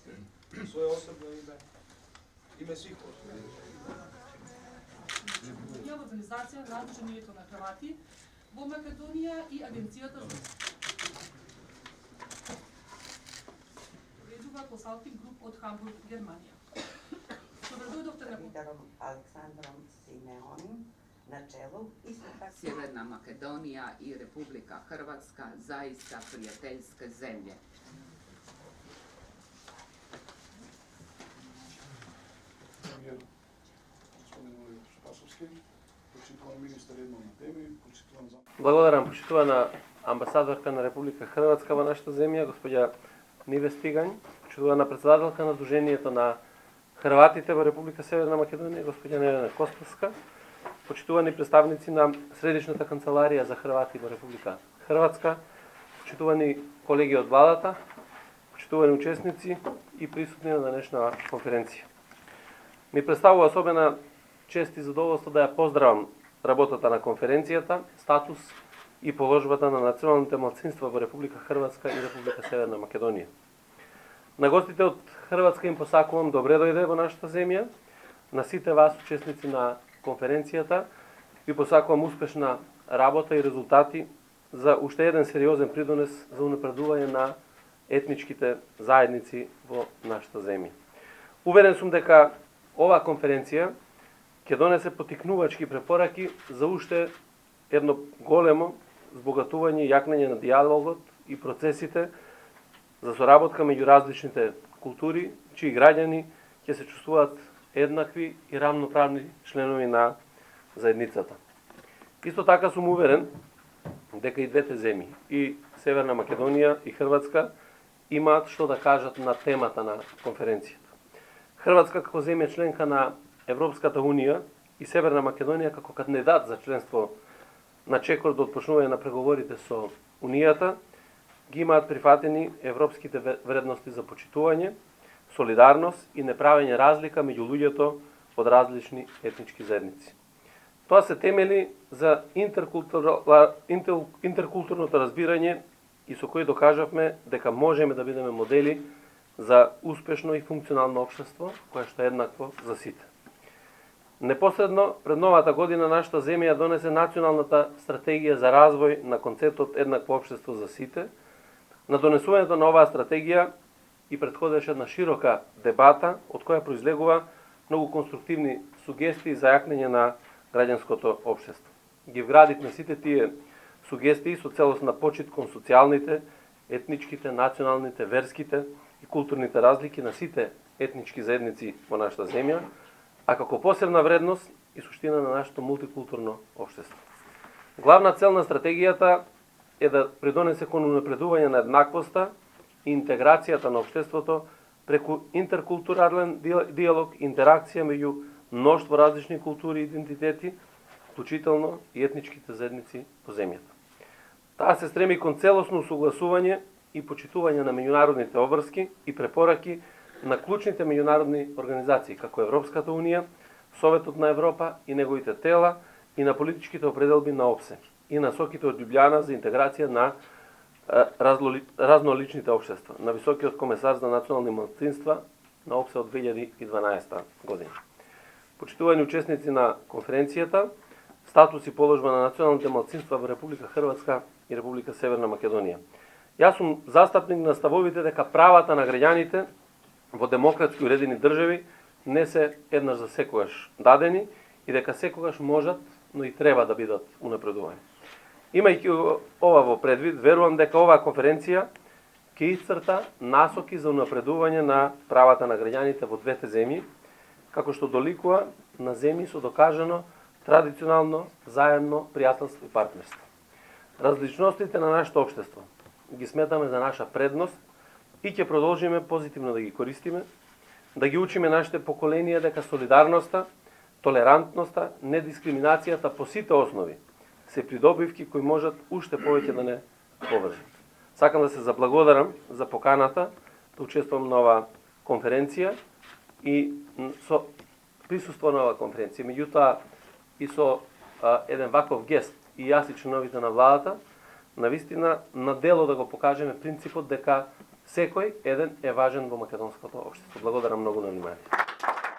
Svoje osobno ime svih postoji. Ја организација на Движењето на Хрвати во Македонија и Агенцијата за Редува консалтинг груп од Хамбург, Германија. Добродојдовте на Лидером Александром Симеоним на челу исто така Северна Македонија и Република Хрватска заиста пријателјске земље. Благодарам, почитувана амбасадорка на Република Хрватска во нашата земја, господја Ниве Стигањ, почитувана председателка на Движењето на Хрватите во Република Северна Македонија, господја Невена Костовска, почитувани представници на Средишната канцеларија за Хрвати во Република Хрватска, почитувани колеги од владата, почитувани учесници и присутни на денешна конференција. Ми представува особена чест и задоволство да ја поздравам работата на конференцијата, статус и положбата на националните малцинства во Република Хрватска и Република Северна Македонија. На гостите од Хрватска им посакувам добре дојде во нашата земја. На сите вас, учесници на конференцијата, ви посакувам успешна работа и резултати за уште еден сериозен придонес за унапредување на етничките заедници во нашата земја. Уверен сум дека оваа конференција ќе донесе потикнувачки препораки за уште едно големо збогатување и јакнење на диалогот и процесите за соработка меѓу различните култури, чии граѓани ќе се чувствуваат еднакви и рамноправни членови на заедницата. Исто така сум уверен дека и двете земји, и Северна Македонија и Хрватска, имаат што да кажат на темата на конференцијата. Хрватска како земја членка на Европската Унија и Северна Македонија како кандидат за членство на чекор до отпочнување на преговорите со Унијата, ги имаат прифатени европските вредности за почитување, солидарност и неправење разлика меѓу луѓето од различни етнички заедници. Тоа се темели за интеркултурното разбирање и со кој докажавме дека можеме да бидеме модели за успешно и функционално општество, кое што е еднакво за сите. Непосредно пред новата година нашата земја донесе националната стратегија за развој на концептот еднакво општество за сите. На донесувањето на оваа стратегија и предходеше една широка дебата, од која произлегува многу конструктивни сугестии за јакнење на граѓанското општество. Ги вградивме сите тие сугестии со целост на почит кон социјалните, етничките, националните, верските и културните разлики на сите етнички заедници во нашата земја, а како посебна вредност и суштина на нашето мултикултурно општество. Главна цел на стратегијата е да придонесе кон унапредување на еднаквоста и интеграцијата на општеството преку интеркултурален диалог, интеракција меѓу мноштво различни култури и идентитети, вклучително и етничките заедници по земјата. Таа се стреми кон целосно усогласување и почитување на меѓународните обврски и препораки на клучните меѓународни организации, како Европската Унија, Советот на Европа и неговите тела, и на политичките определби на ОПСЕ, и насоките од Љубљана за интеграција на разноличните општества, на Високиот комесар за национални малцинства на ОПСЕ од 2012 година. Почитувани учесници на конференцијата, статус и положба на националните малцинства во Република Хрватска и Република Северна Македонија. Јас сум застапник на ставовите дека правата на граѓаните во демократски уредени држави не се еднаш за секогаш дадени и дека секогаш можат, но и треба да бидат унапредувани. Имајќи ова во предвид, верувам дека оваа конференција ќе исцрта насоки за унапредување на правата на граѓаните во двете земји, како што доликува на земји со докажано традиционално заемно пријателство и партнерство. Различностите на нашето општество ги сметаме за наша предност и ќе продолжиме позитивно да ги користиме, да ги учиме нашите поколенија дека солидарноста, толерантноста, недискриминацијата по сите основи се придобивки кои можат уште повеќе да не поврзат. Сакам да се заблагодарам за поканата да учествувам на оваа конференција и со присуство на оваа конференција. Меѓутоа и со еден ваков гест и јас и членовите на владата, навистина на дело да го покажеме принципот дека секој еден е важен во македонското општество. Благодарам многу на вниманието.